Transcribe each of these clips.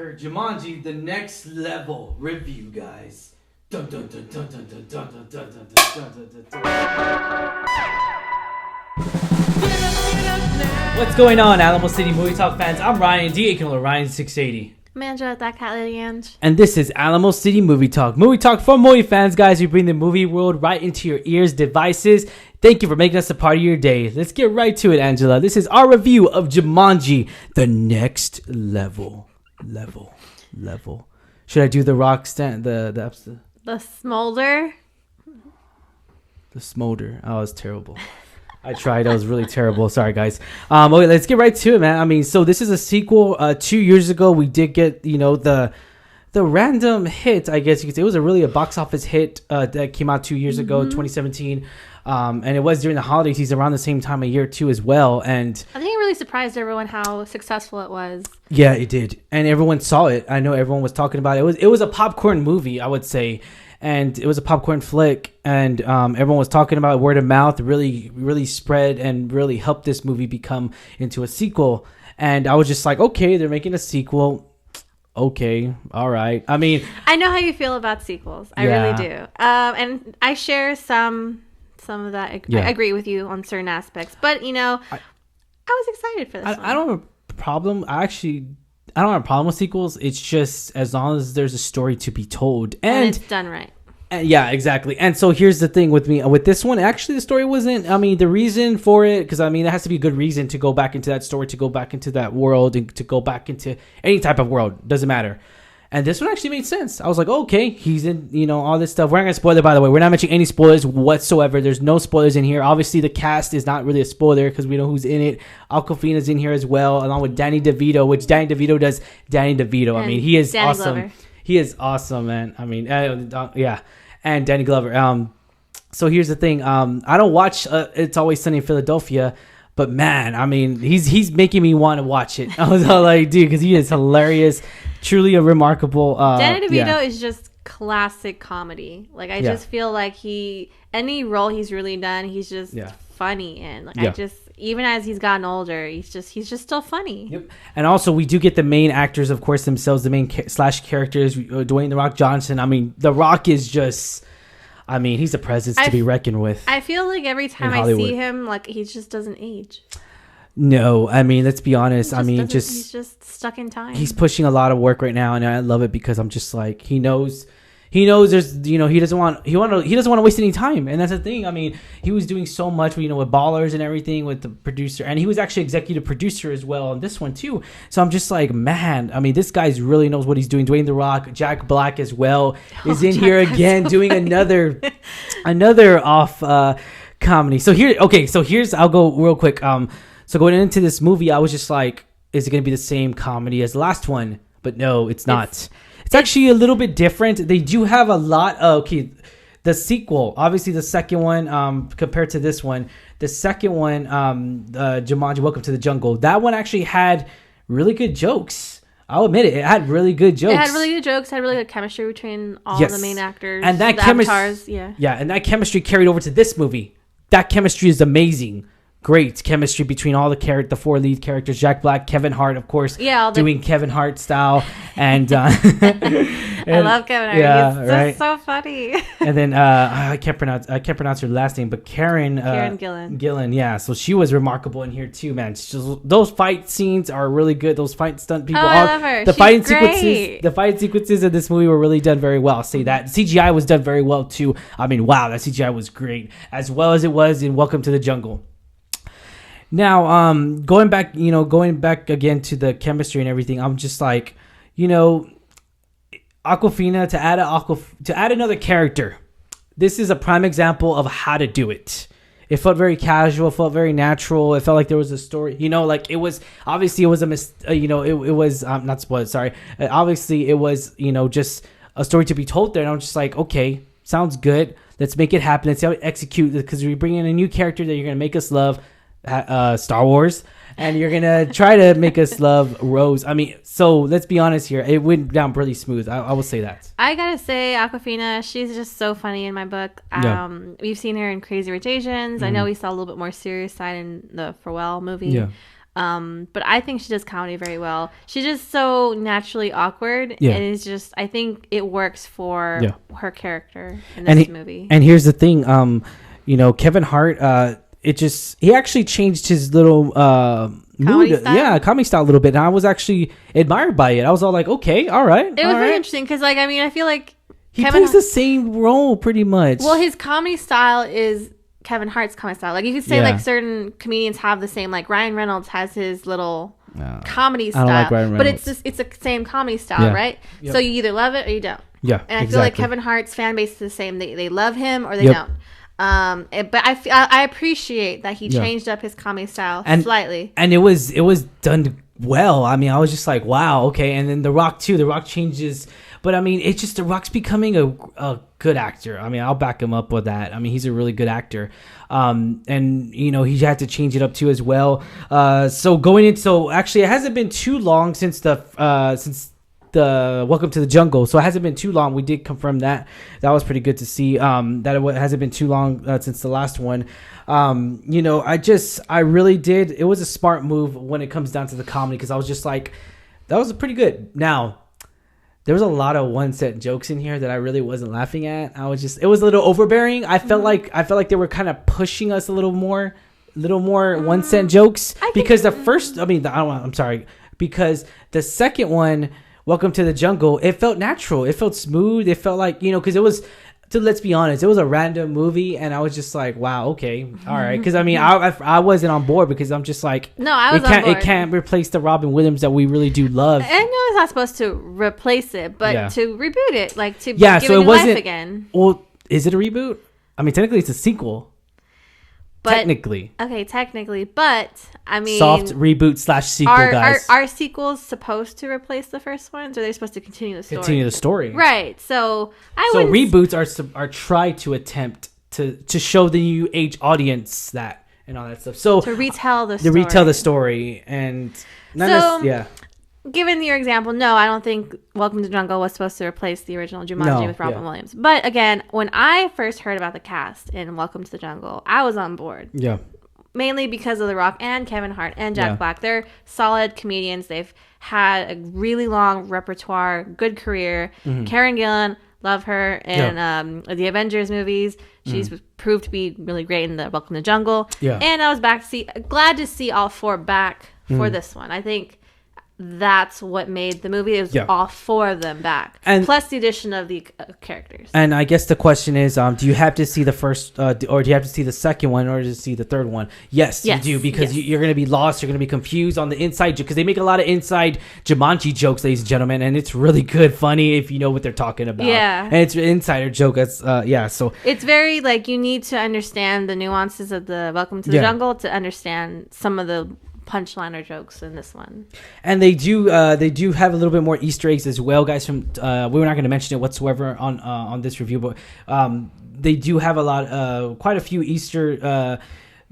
Talker, Jumanji, the next level review, guys. Dun, dun, dun, dun, dun, dun, dun, dun, dun, dun, dun, dun, dun, dun. What's going on, Alamo City Movie Talk fans? I'm Ryan D. Ryan680. Manja, that cat lady Ange. And this is Alamo City Movie Talk. Movie Talk for movie fans, guys. We bring the movie world right into your ears, devices. Thank you for making us a part of your day. Let's get right to it, Angela. This is our review of Jumanji, the next level. Should I do the rock stand? The smolder? The smolder. Oh, it was terrible. I tried. That was really terrible. Sorry, guys. Okay, let's get right to it, man. I mean, so this is a sequel. 2 years ago, we did get, the random hit, I guess you could say. It was a box office hit that came out 2 years ago, 2017. And it was during the holiday season, around the same time of year, too, as well. And I think it really surprised everyone how successful it was. Yeah, it did. And everyone saw it. I know everyone was talking about it. It was a popcorn movie, I would say. And it was a popcorn flick, and everyone was talking about it. Word of mouth really spread and really helped this movie become into a sequel. And I was just like, okay, they're making a sequel. Okay, all right. I mean, I know how you feel about sequels. I really do. And I share some of that. I agree with you on certain aspects, but I was excited for this one. I don't have a problem. I don't have a problem with sequels. It's just as long as there's a story to be told and it's done right. Yeah, exactly. And so here's the thing with me with this one. Actually, the story wasn't. I mean, the reason for it, because there has to be a good reason to go back into that story, to go back into that world, and to go back into any type of world. Doesn't matter. And this one actually made sense. I was like, okay, he's in, all this stuff. We're not going to spoil it, by the way. We're not mentioning any spoilers whatsoever. There's no spoilers in here. Obviously, the cast is not really a spoiler because we know who's in it. Awkwafina's in here as well, along with Danny DeVito, which Danny DeVito does Danny DeVito. I mean, he is Danny awesome. Glover. He is awesome, man. I mean, yeah. And Danny Glover. So here's the thing. I don't watch It's Always Sunny in Philadelphia, but man, I mean, he's making me want to watch it. I was all like, dude, because he is hilarious. Truly a remarkable. Danny DeVito is just classic comedy. Like I just feel like any role he's really done, he's just funny in. Like even as he's gotten older, he's just still funny. Yep. And also we do get the main actors, of course, themselves, the main characters. Dwayne The Rock Johnson. I mean, The Rock is just. I mean, he's a presence to be reckoned with. I feel like every time I see him, like he just doesn't age. No, I mean, let's be honest. He's just stuck in time. He's pushing a lot of work right now, and I love it because I'm just like, he knows there's, he doesn't want to waste any time. And that's the thing. I mean, he was doing so much, with Ballers and everything with the producer, and he was actually executive producer as well on this one too. So I'm just like, man, I mean, this guy really knows what he's doing. Dwayne The Rock, Jack Black as well is in here again doing another off comedy. So here's I'll go real quick. So going into this movie, I was just like, is it going to be the same comedy as the last one? But no, it's not. It's actually a little bit different. They do have a lot of, the sequel, obviously the second one, compared to this one, the second one, Jumanji, Welcome to the Jungle, that one actually had really good jokes. I'll admit it. It had really good jokes. It had really good jokes, had really good chemistry between all the main actors. And that avatars, and that chemistry carried over to this movie. That chemistry is amazing. Great chemistry between all the four lead characters: Jack Black, Kevin Hart, of course, doing Kevin Hart style, and I love Kevin Hart. Yeah, he's right. So funny. And then I can't pronounce her last name, but Karen Gillan. Yeah, so she was remarkable in here too, man. Those fight scenes are really good. Those fight stunt people. I love her. The fight sequences of this movie were really done very well. I'll say that. CGI was done very well too. I mean, wow, that CGI was great, as well as it was in Welcome to the Jungle. Now, going back again to the chemistry and everything, I'm just like, Awkwafina, to add another character. This is a prime example of how to do it. It felt very casual, it felt very natural. It felt like there was a story, like it was obviously it was it was not spoiled. Sorry, obviously it was just a story to be told there. And I'm just like, okay, sounds good. Let's make it happen. Let's see how we execute it, because we bring in a new character that you're gonna make us love. Star Wars, and you're gonna try to make us love Rose. I mean, so let's be honest here. It went down pretty smooth. I will say that. I gotta say, Awkwafina, she's just so funny in my book. We've seen her in Crazy Rich Asians. I know we saw a little bit more serious side in the Farewell movie. But I think she does comedy very well. She's just so naturally awkward, and it's just, I think it works for her character in this movie. And here's the thing, Kevin Hart, he actually changed his little mood, comedy style a little bit, and I was actually admired by it. I was all like, okay, all right. It was very interesting because, like, I mean, I feel like he plays the same role pretty much. Well, his comedy style is Kevin Hart's comedy style. Like, you could say like certain comedians have the same. Like Ryan Reynolds has his little comedy style, like Ryan Reynolds. But it's the same comedy style, right? Yep. So you either love it or you don't. Yeah, and I feel like Kevin Hart's fan base is the same. They love him or they don't. But I appreciate that he changed up his comedy style slightly, and it was done well. I mean, I was just like, wow, okay. And then The Rock too. The Rock changes, but I mean, it's just The Rock's becoming a good actor. I mean, I'll back him up with that. I mean, he's a really good actor, and he had to change it up too as well. So actually, it hasn't been too long since the Welcome to the Jungle, so it hasn't been too long. We did confirm that was pretty good to see, that it hasn't been too long since the last one. I really did, it was a smart move when it comes down to the comedy, because I was just like, that was pretty good. Now there was a lot of one set jokes in here that I really wasn't laughing at. It was a little overbearing. I felt like they were kind of pushing us a little more one set jokes, because because the second one, Welcome to the Jungle, it felt natural. It felt smooth. It felt like, because it was, let's be honest, it was a random movie, and I was just like, wow, okay, all right. Because I mean, I wasn't on board, because I'm just like, no, I was on board. It can't replace the Robin Williams that we really do love. I know it's not supposed to replace it, but to reboot it, like to give it new life again. Well, is it a reboot? I mean, technically, it's a sequel. Technically, but I mean, soft reboot / sequel, guys. Are sequels supposed to replace the first ones, or are they supposed to continue the story? Right. So reboots are try to attempt to show the new age audience that and all that stuff. So to retell the story and Given your example, no, I don't think Welcome to the Jungle was supposed to replace the original Jumanji with Robin Williams. But again, when I first heard about the cast in Welcome to the Jungle, I was on board. Yeah. Mainly because of The Rock and Kevin Hart and Jack Black. They're solid comedians. They've had a really long repertoire, good career. Mm-hmm. Karen Gillan, love her in the Avengers movies. She's proved to be really great in the Welcome to the Jungle. Yeah. And I was glad to see all four back for this one. I think that's what made the movie. It was all four of them back, and plus the addition of the characters. And I guess the question is, do you have to see the first or do you have to see the second one in order to see the third one? Yes. You do, because you're going to be lost. You're going to be confused on the inside, because they make a lot of inside Jumanji jokes, ladies and gentlemen, and it's really good, funny if you know what they're talking about. Yeah, and it's an insider joke. That's so it's very like, you need to understand the nuances of the Welcome to the Jungle to understand some of the punchliner jokes in this one. And they do have a little bit more Easter eggs as well, guys. From we were not going to mention it whatsoever on this review, but they do have quite a few Easter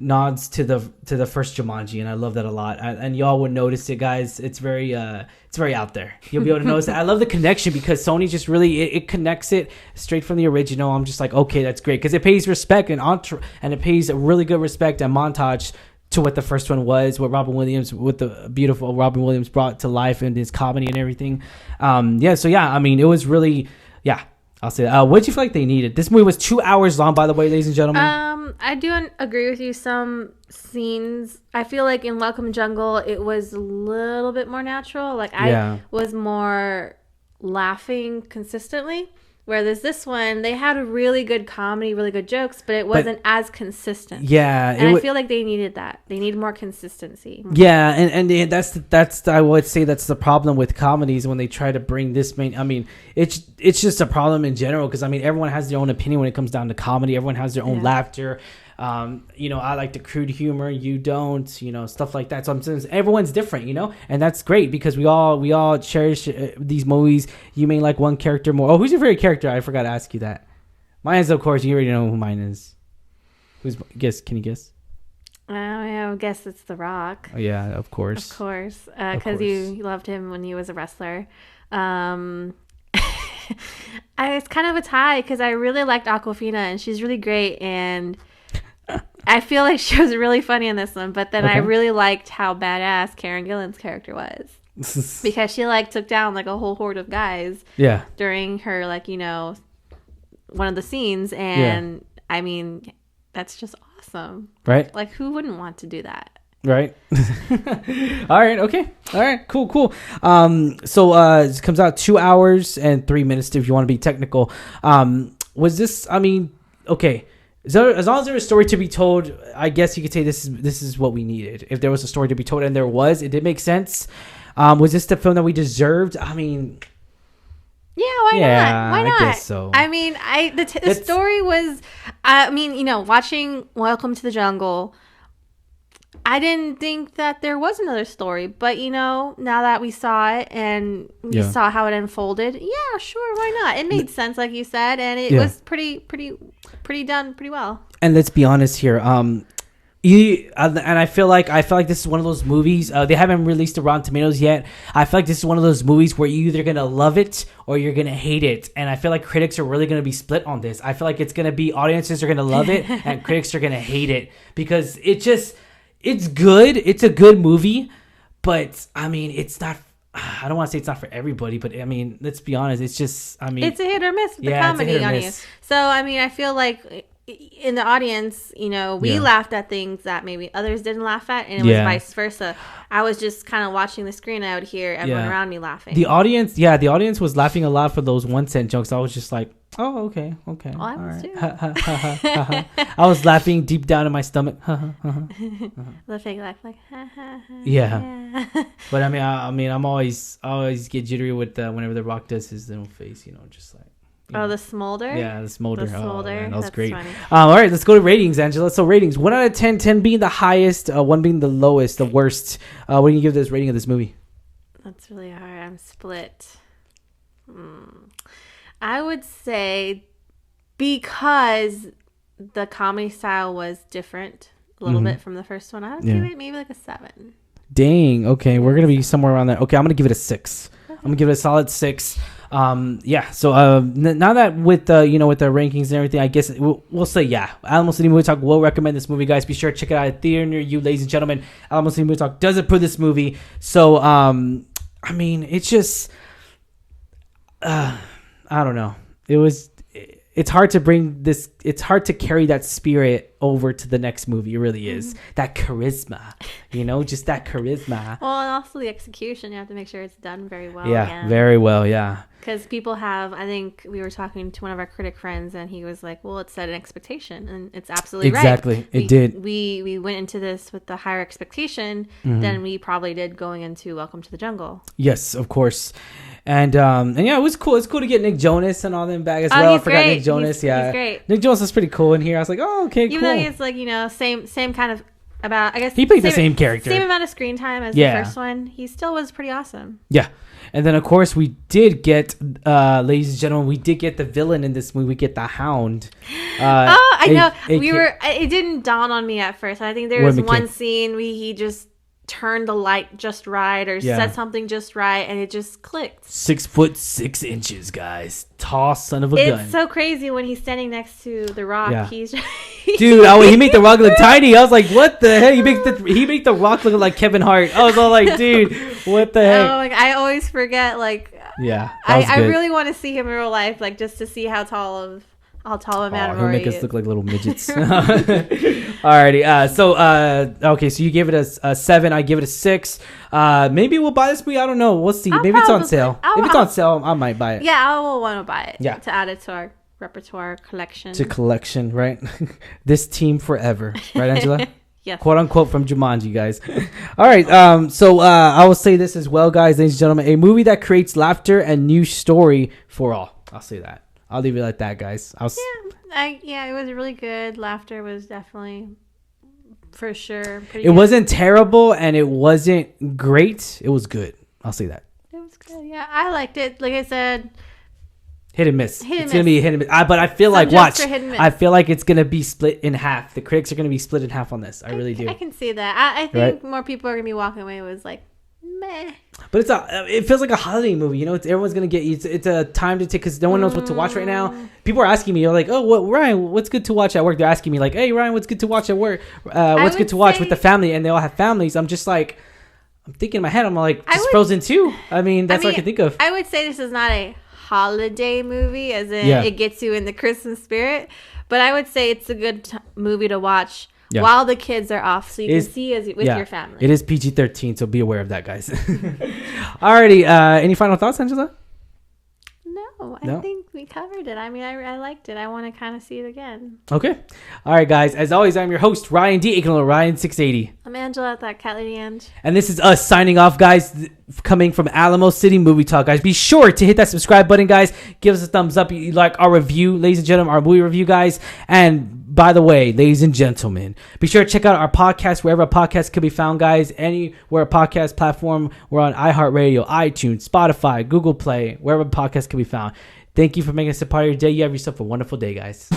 nods to the first Jumanji, and I love that a lot. And y'all would notice it, guys. It's very out there. You'll be able to notice it. I love the connection, because Sony just really it connects it straight from the original. I'm just like, okay, that's great, because it pays respect and it pays a really good respect and montage to what the first one was, what the beautiful Robin Williams brought to life in his comedy and everything. I mean, it was really, I'll say that. What did you feel like they needed? This movie was 2 hours long, by the way, ladies and gentlemen. I do agree with you. Some scenes, I feel like in Welcome Jungle, it was a little bit more natural. Like, I was more laughing consistently. Whereas this one, they had a really good comedy, really good jokes, but it wasn't as consistent. Yeah. And I feel like they needed that. They need more consistency. Yeah, and that's I would say that's the problem with comedies when they try to bring this main. I mean, it's just a problem in general, because I mean, everyone has their own opinion when it comes down to comedy. Everyone has their own laughter. I like the crude humor, you don't, stuff like that. So I'm saying everyone's different, and that's great, because we all cherish these movies. You may like one character more. Oh, who's your favorite character? I forgot to ask you that. Mine is, of course, you already know who mine is. Can you guess? I guess it's The Rock. Oh, yeah, of course. Of course, because you loved him when he was a wrestler. It's kind of a tie, because I really liked Awkwafina, and she's really great, and I feel like she was really funny in this one, but then I really liked how badass Karen Gillan's character was. Because she like took down like a whole horde of guys during her like, you know, one of the scenes, and I mean, that's just awesome. Right? Like, who wouldn't want to do that? Right. All right. Okay. All right. Cool. So it comes out 2 hours and 3 minutes if you want to be technical. Was this, I mean, okay. So as long as there was a story to be told, I guess you could say this is what we needed. If there was a story to be told, and there was, it did make sense. Was this the film that we deserved? I mean, yeah, why not? Why not? I guess so. I mean, the story was, I mean, you know, watching Welcome to the Jungle, I didn't think that there was another story, but you know, now that we saw it and we saw how it unfolded, yeah, sure, why not? It made sense, like you said, and it was pretty done pretty well. And let's be honest here, and I feel like this is one of those movies. They haven't released the Rotten Tomatoes yet. I feel like this is one of those movies where you're either gonna love it or you're gonna hate it, and I feel like critics are really gonna be split on this. I feel like it's gonna be audiences are gonna love it and critics are gonna hate it because it's good. It's a good movie, but I mean, it's not. I don't want to say it's not for everybody, but I mean, let's be honest. It's just, I mean, it's a hit or miss with the comedy on you. So I mean, I feel like in the audience, you know, we laughed at things that maybe others didn't laugh at, and it was vice versa. I was just kind of watching the screen. I would hear everyone around me laughing. The audience was laughing a lot for those 1 cent jokes. I was just like, oh, okay. Well, I was too. I was laughing deep down in my stomach. The fake laugh, like, yeah. But I mean, I always get jittery with whenever The Rock does his little face, you know, just like. The smolder? Yeah, the smolder. Oh, man, that was great. Funny. All right, let's go to ratings, Angela. So ratings, 1 out of 10, 10 being the highest, 1 being the lowest, the worst. What do you give this rating of this movie? That's really hard. I'm split. I would say because the comedy style was different a little bit from the first one, I would give it maybe like a 7. Dang. Okay, we're going to be somewhere around there. Okay, I'm going to give it a 6. Okay. I'm going to give it a solid 6. So now that with the with the rankings and everything, I guess we'll say Alamo City Movie Talk will recommend this movie, guys. Be sure to check it out at a theater near you, ladies and gentlemen. Alamo City Movie Talk does approve this movie. So I mean, it's just I don't know. It's hard to bring this. It's hard to carry that spirit over to the next movie. It really is. That charisma, just that charisma. Well, and also the execution. You have to make sure it's done very well. Yeah, very well. Yeah. Because people have, I think we were talking to one of our critic friends, and he was like, "Well, it set an expectation, and it's absolutely right. Exactly, it did. We went into this with the higher expectation than we probably did going into Welcome to the Jungle." Yes, of course. And yeah, it was cool. It's cool to get Nick Jonas and all them back as well. I forgot great. Nick Jonas. He's great. Nick Jonas was pretty cool in here. I was like, oh, okay, cool. Even though he's like, same kind of about. I guess he played the same character, same amount of screen time as the first one. He still was pretty awesome. Yeah. And then, of course, we did get, ladies and gentlemen, we did get the villain in this movie. We get the Hound. I know. It didn't dawn on me at first. I think there was one scene where he just turned the light just right or said something just right, and it just clicked. 6'6", guys. Tall son of a gun. It's so crazy when he's standing next to The Rock. Yeah. He's dude, he made The Rock look tiny. I was like, what the heck? He made The Rock look like Kevin Hart. I was all like, dude, what the heck? I always forget. Yeah, I really want to see him in real life, just to see how tall of a man he'll make us look like little midgets. Alrighty. So you gave it a 7. I give it a 6. Maybe we'll buy this movie. I don't know. We'll see. Maybe it's on sale. If it's on sale, I might buy it. Yeah, I will want to buy it. Yeah. To add it to our repertoire collection. Right? This team forever. Right, Angela? Yes. Quote unquote from Jumanji, guys. All right. I will say this as well, guys, ladies and gentlemen. A movie that creates laughter and new story for all. I'll say that. I'll leave it like that, guys. It was really good. Laughter was definitely, for sure, pretty good. Wasn't terrible, and it wasn't great. It was good. I'll say that. It was good. Yeah, I liked it. Like I said, hit and miss. It's gonna be hit and miss. But I feel like I feel like it's gonna be split in half. The critics are gonna be split in half on this. I really do. I can see that. I think more people are gonna be walking away with meh. But it feels like a holiday movie. You know, everyone's gonna get. It's a time to take because no one knows what to watch right now. People are asking me, they're like, "Oh, Ryan, what's good to watch at work?" They're asking me like, "Hey, Ryan, what's good to watch at work? What's good to watch with the family?" And they all have families. I'm just like, I'm thinking in my head, I'm like, just Frozen 2. I mean, that's what I can think of. I would say this is not a holiday movie, as in it gets you in the Christmas spirit. But I would say it's a good movie to watch. Yeah. While the kids are off, so you can see with your family. It is PG-13, so be aware of that, guys. Alrighty, any final thoughts, Angela? No, I think we covered it. I mean, I liked it. I want to kind of see it again. Okay. All right, guys. As always, I'm your host, Ryan D. Ryan680. I'm Angela at that Cat Lady Ange. And this is us signing off, guys, coming from Alamo City Movie Talk, guys. Be sure to hit that subscribe button, guys. Give us a thumbs up if you like our review, ladies and gentlemen, our movie review, guys. And by the way, ladies and gentlemen, be sure to check out our podcast wherever a podcast could be found, guys. Anywhere a podcast platform. We're on iHeart Radio, iTunes, Spotify, Google Play, wherever a podcast can be found. Thank you for making us a part of your day. You have yourself a wonderful day, guys.